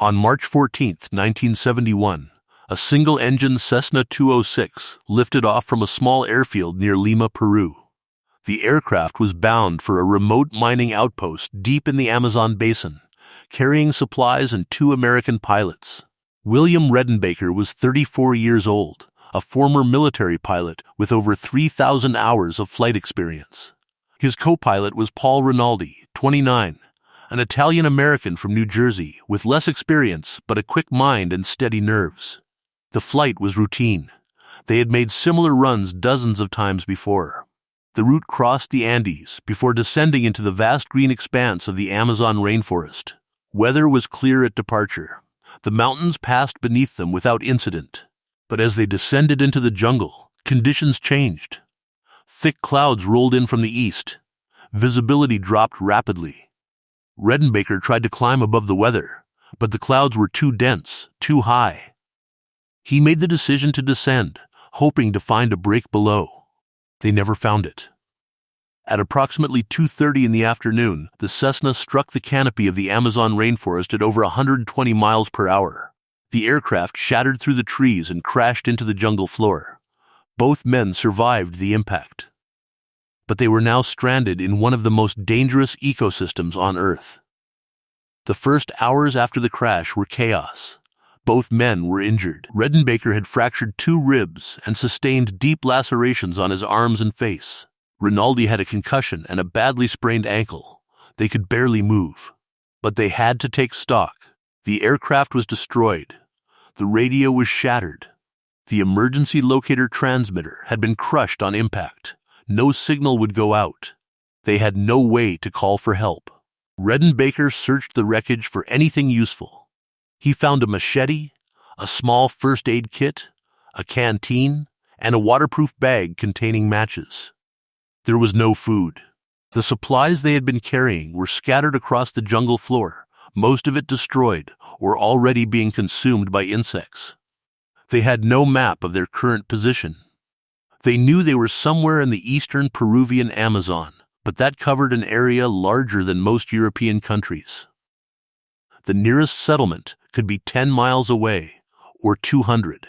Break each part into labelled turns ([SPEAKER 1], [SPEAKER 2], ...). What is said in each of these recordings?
[SPEAKER 1] On March 14, 1971, a single-engine Cessna 206 lifted off from a small airfield near Lima, Peru. The aircraft was bound for a remote mining outpost deep in the Amazon basin, carrying supplies and 2 American pilots. William Reddenbaker was 34 years old, a former military pilot with over 3,000 hours of flight experience. His co-pilot was Paul Rinaldi, 29, an Italian-American from New Jersey with less experience but a quick mind and steady nerves. The flight was routine. They had made similar runs dozens of times before. The route crossed the Andes before descending into the vast green expanse of the Amazon rainforest. Weather was clear at departure. The mountains passed beneath them without incident. But as they descended into the jungle, conditions changed. Thick clouds rolled in from the east. Visibility dropped rapidly. Reddenbaker tried to climb above the weather, but the clouds were too dense, too high. He made the decision to descend, hoping to find a break below. They never found it. At approximately 2:30 in the afternoon, the Cessna struck the canopy of the Amazon rainforest at over 120 miles per hour. The aircraft shattered through the trees and crashed into the jungle floor. Both men survived the impact. But they were now stranded in one of the most dangerous ecosystems on Earth. The first hours after the crash were chaos. Both men were injured. Reddenbaker had fractured 2 ribs and sustained deep lacerations on his arms and face. Rinaldi had a concussion and a badly sprained ankle. They could barely move. But they had to take stock. The aircraft was destroyed. The radio was shattered. The emergency locator transmitter had been crushed on impact. No signal would go out. They had no way to call for help. Reddenbaker searched the wreckage for anything useful. He found a machete, a small first aid kit, a canteen, and a waterproof bag containing matches. There was no food. The supplies they had been carrying were scattered across the jungle floor, most of it destroyed or already being consumed by insects. They had no map of their current position. They knew they were somewhere in the eastern Peruvian Amazon, but that covered an area larger than most European countries. The nearest settlement could be 10 miles away, or 200.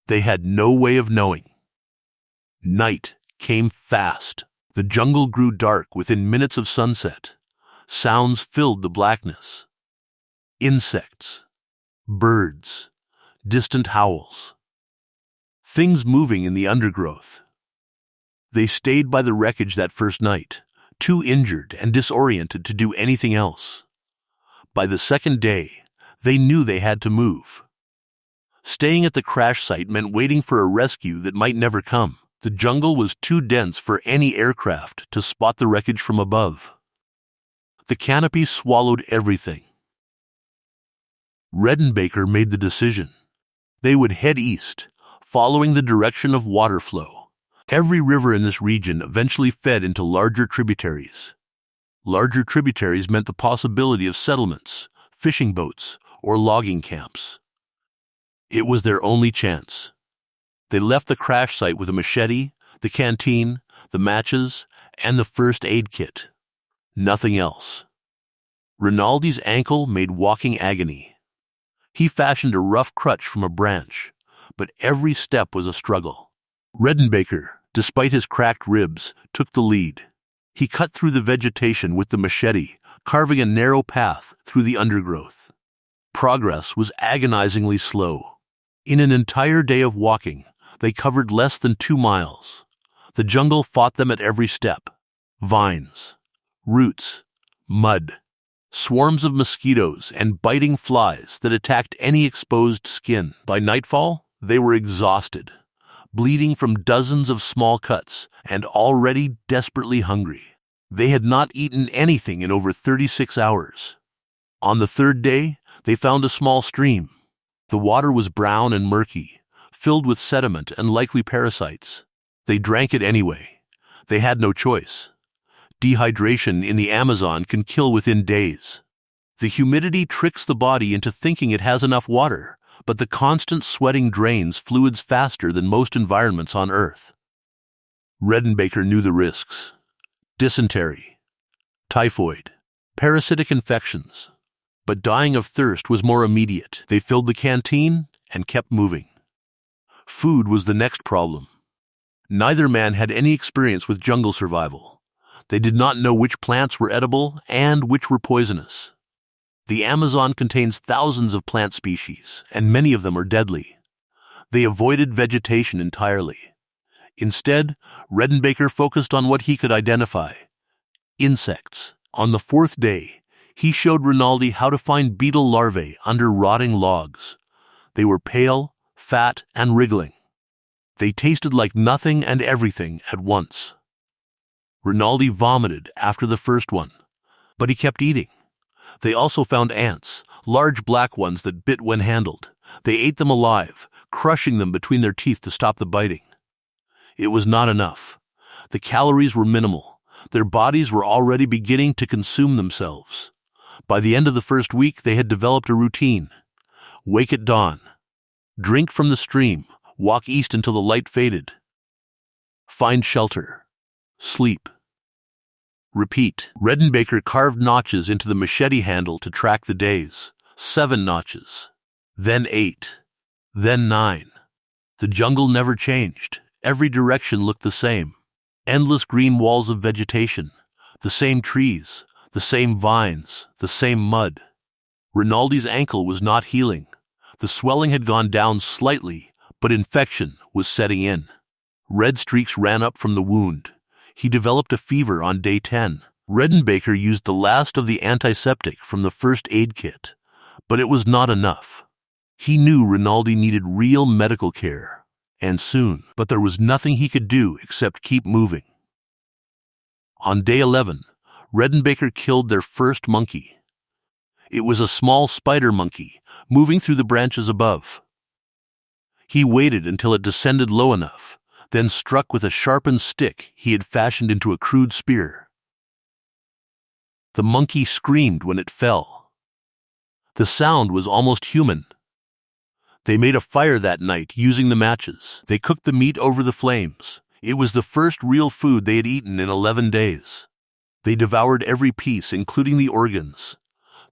[SPEAKER 1] They had no way of knowing. Night came fast. The jungle grew dark within minutes of sunset. Sounds filled the blackness. Insects, birds, distant howls. Things moving in the undergrowth. They stayed by the wreckage that first night, too injured and disoriented to do anything else. By the second day, they knew they had to move. Staying at the crash site meant waiting for a rescue that might never come. The jungle was too dense for any aircraft to spot the wreckage from above. The canopy swallowed everything. Reddenbaker made the decision. They would head east, following the direction of water flow. Every river in this region eventually fed into larger tributaries. Larger tributaries meant the possibility of settlements, fishing boats, or logging camps. It was their only chance. They left the crash site with a machete, the canteen, the matches, and the first aid kit. Nothing else. Rinaldi's ankle made walking agony. He fashioned a rough crutch from a branch, but every step was a struggle. Reddenbaker, despite his cracked ribs, took the lead. He cut through the vegetation with the machete, carving a narrow path through the undergrowth. Progress was agonizingly slow. In an entire day of walking, they covered less than 2 miles. The jungle fought them at every step. Vines, roots, mud, swarms of mosquitoes and biting flies that attacked any exposed skin. By nightfall, they were exhausted, bleeding from dozens of small cuts and already desperately hungry. They had not eaten anything in over 36 hours. On the 3rd day, they found a small stream. The water was brown and murky, filled with sediment and likely parasites. They drank it anyway. They had no choice. Dehydration in the Amazon can kill within days. The humidity tricks the body into thinking it has enough water, but the constant sweating drains fluids faster than most environments on Earth. Reddenbaker knew the risks. Dysentery, typhoid, parasitic infections. But dying of thirst was more immediate. They filled the canteen and kept moving. Food was the next problem. Neither man had any experience with jungle survival. They did not know which plants were edible and which were poisonous. The Amazon contains thousands of plant species, and many of them are deadly. They avoided vegetation entirely. Instead, Reddenbaker focused on what he could identify: insects. On the fourth day, he showed Rinaldi how to find beetle larvae under rotting logs. They were pale, fat, and wriggling. They tasted like nothing and everything at once. Rinaldi vomited after the first one, but he kept eating. They also found ants, large black ones that bit when handled. They ate them alive, crushing them between their teeth to stop the biting. It was not enough. The calories were minimal. Their bodies were already beginning to consume themselves. By the end of the first week, they had developed a routine. Wake at dawn. Drink from the stream. Walk east until the light faded. Find shelter. Sleep. Repeat. Reddenbaker carved notches into the machete handle to track the days. 7 notches. Then 8. Then 9. The jungle never changed. Every direction looked the same. Endless green walls of vegetation. The same trees. The same vines. The same mud. Rinaldi's ankle was not healing. The swelling had gone down slightly, but infection was setting in. Red streaks ran up from the wound. He developed a fever on day 10. Reddenbaker used the last of the antiseptic from the first aid kit, but it was not enough. He knew Rinaldi needed real medical care, and soon, but there was nothing he could do except keep moving. On day 11, Reddenbaker killed their first monkey. It was a small spider monkey, moving through the branches above. He waited until it descended low enough, then struck with a sharpened stick he had fashioned into a crude spear. The monkey screamed when it fell. The sound was almost human. They made a fire that night using the matches. They cooked the meat over the flames. It was the first real food they had eaten in 11 days. They devoured every piece, including the organs.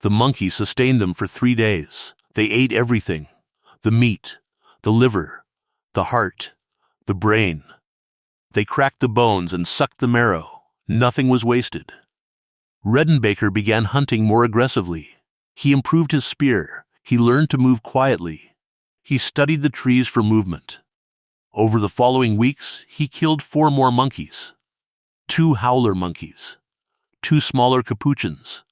[SPEAKER 1] The monkey sustained them for 3 days. They ate everything: the meat, the liver, the heart, the brain. They cracked the bones and sucked the marrow. Nothing was wasted. Reddenbaker began hunting more aggressively. He improved his spear. He learned to move quietly. He studied the trees for movement. Over the following weeks, he killed 4 more monkeys. 2 howler monkeys. 2 smaller capuchins.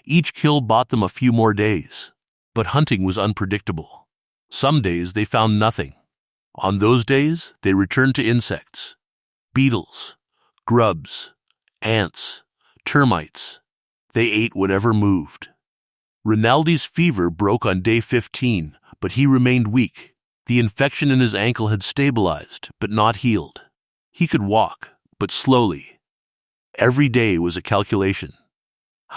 [SPEAKER 1] Each kill bought them a few more days. But hunting was unpredictable. Some days they found nothing. On those days, they returned to insects: beetles, grubs, ants, termites. They ate whatever moved. Rinaldi's fever broke on day 15, but he remained weak. The infection in his ankle had stabilized, but not healed. He could walk, but slowly. Every day was a calculation.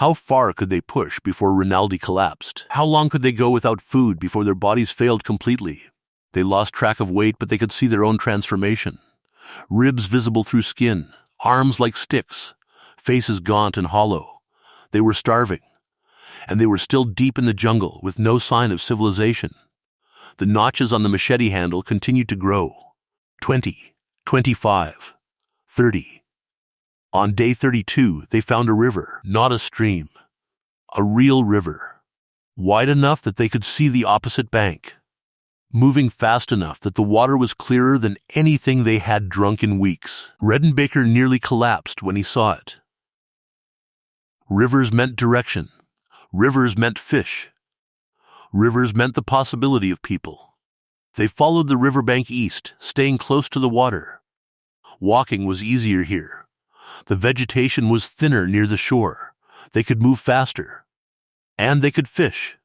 [SPEAKER 1] How far could they push before Rinaldi collapsed? How long could they go without food before their bodies failed completely? They lost track of weight, but they could see their own transformation. Ribs visible through skin, arms like sticks, faces gaunt and hollow. They were starving, and they were still deep in the jungle with no sign of civilization. The notches on the machete handle continued to grow. 20, 25, 30. On day 32, they found a river, not a stream. A real river. Wide enough that they could see the opposite bank. Moving fast enough that the water was clearer than anything they had drunk in weeks. Reddenbaker nearly collapsed when he saw it. Rivers meant direction. Rivers meant fish. Rivers meant the possibility of people. They followed the riverbank east, staying close to the water. Walking was easier here. The vegetation was thinner near the shore. They could move faster. And they could fish.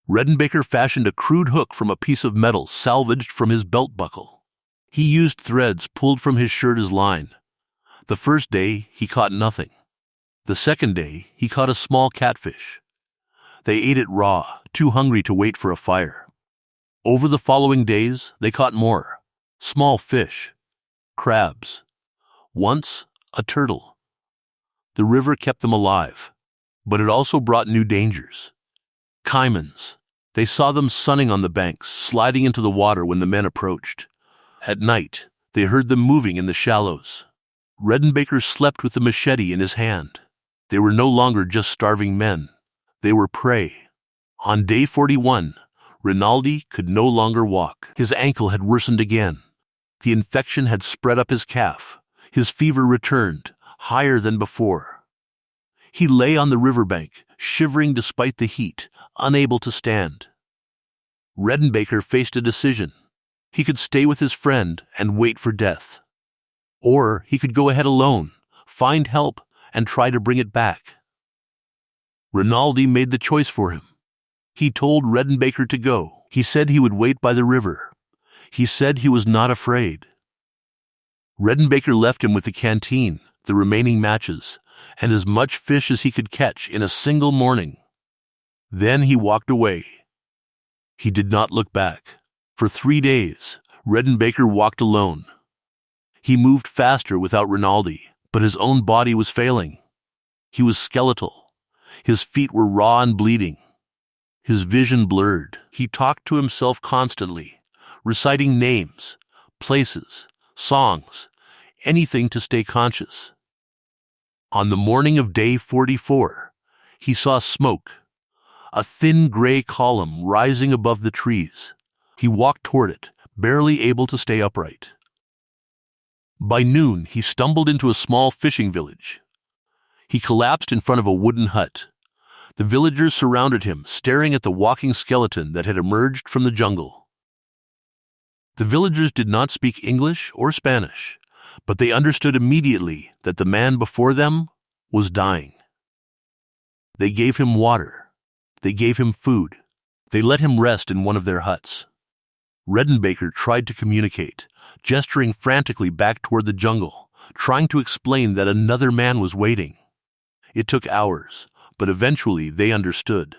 [SPEAKER 1] Reddenbaker fashioned a crude hook from a piece of metal salvaged from his belt buckle. He used threads pulled from his shirt as line. The first day, he caught nothing. The second day, he caught a small catfish. They ate it raw, too hungry to wait for a fire. Over the following days, they caught more. Small fish. Crabs. Once, a turtle. The river kept them alive, but it also brought new dangers. Caimans. They saw them sunning on the banks, sliding into the water when the men approached. At night, they heard them moving in the shallows. Reddenbaker slept with the machete in his hand. They were no longer just starving men. They were prey. On day 41, Rinaldi could no longer walk. His ankle had worsened again. The infection had spread up his calf. His fever returned, higher than before. He lay on the riverbank, shivering despite the heat, unable to stand. Reddenbaker faced a decision. He could stay with his friend and wait for death. Or he could go ahead alone, find help, and try to bring it back. Rinaldi made the choice for him. He told Reddenbaker to go. He said he would wait by the river. He said he was not afraid. Reddenbaker left him with the canteen, the remaining matches, and as much fish as he could catch in a single morning. Then he walked away. He did not look back. For 3 days, Reddenbaker walked alone. He moved faster without Rinaldi, but his own body was failing. He was skeletal. His feet were raw and bleeding. His vision blurred. He talked to himself constantly, reciting names, places, songs, anything to stay conscious. On the morning of day 44, he saw smoke, a thin gray column rising above the trees. He walked toward it, barely able to stay upright. By noon, he stumbled into a small fishing village. He collapsed in front of a wooden hut. The villagers surrounded him, staring at the walking skeleton that had emerged from the jungle. The villagers did not speak English or Spanish, but they understood immediately that the man before them was dying. They gave him water. They gave him food. They let him rest in one of their huts. Reddenbaker tried to communicate, gesturing frantically back toward the jungle, trying to explain that another man was waiting. It took hours, but eventually they understood.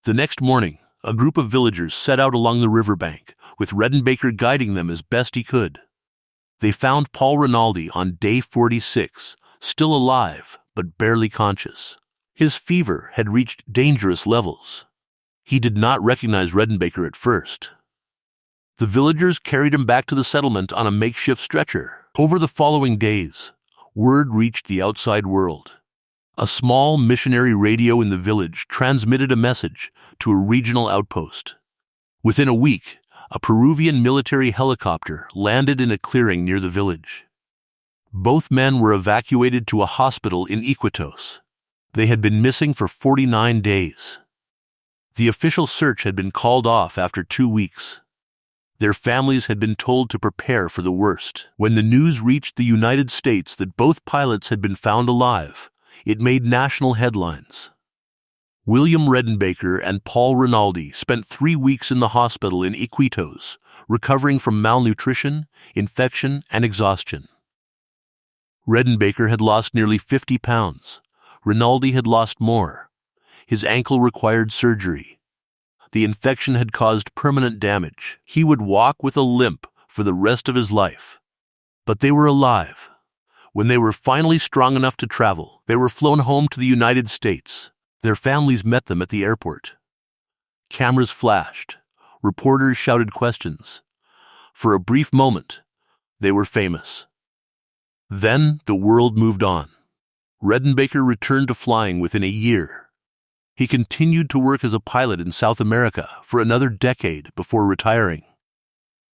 [SPEAKER 1] The next morning, a group of villagers set out along the riverbank, with Reddenbaker guiding them as best he could. They found Paul Rinaldi on day 46, still alive, but barely conscious. His fever had reached dangerous levels. He did not recognize Reddenbaker at first. The villagers carried him back to the settlement on a makeshift stretcher. Over the following days, word reached the outside world. A small missionary radio in the village transmitted a message to a regional outpost. Within a week, a Peruvian military helicopter landed in a clearing near the village. Both men were evacuated to a hospital in Iquitos. They had been missing for 49 days. The official search had been called off after 2 weeks. Their families had been told to prepare for the worst. When the news reached the United States that both pilots had been found alive, it made national headlines. William Reddenbaker and Paul Rinaldi spent 3 weeks in the hospital in Iquitos, recovering from malnutrition, infection, and exhaustion. Reddenbaker had lost nearly 50 pounds. Rinaldi had lost more. His ankle required surgery. The infection had caused permanent damage. He would walk with a limp for the rest of his life. But they were alive. When they were finally strong enough to travel, they were flown home to the United States. Their families met them at the airport. Cameras flashed. Reporters shouted questions. For a brief moment, they were famous. Then the world moved on. Reddenbaker returned to flying within a year. He continued to work as a pilot in South America for another decade before retiring.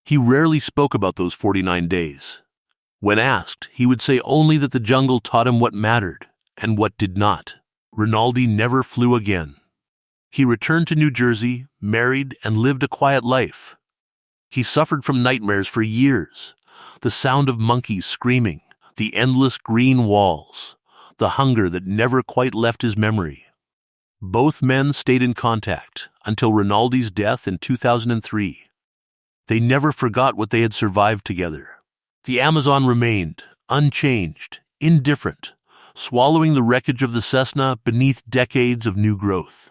[SPEAKER 1] He rarely spoke about those 49 days. When asked, he would say only that the jungle taught him what mattered and what did not. Rinaldi never flew again. He returned to New Jersey, married, and lived a quiet life. He suffered from nightmares for years. The sound of monkeys screaming, the endless green walls, the hunger that never quite left his memory. Both men stayed in contact until Rinaldi's death in 2003. They never forgot what they had survived together. The Amazon remained, unchanged, indifferent, swallowing the wreckage of the Cessna beneath decades of new growth.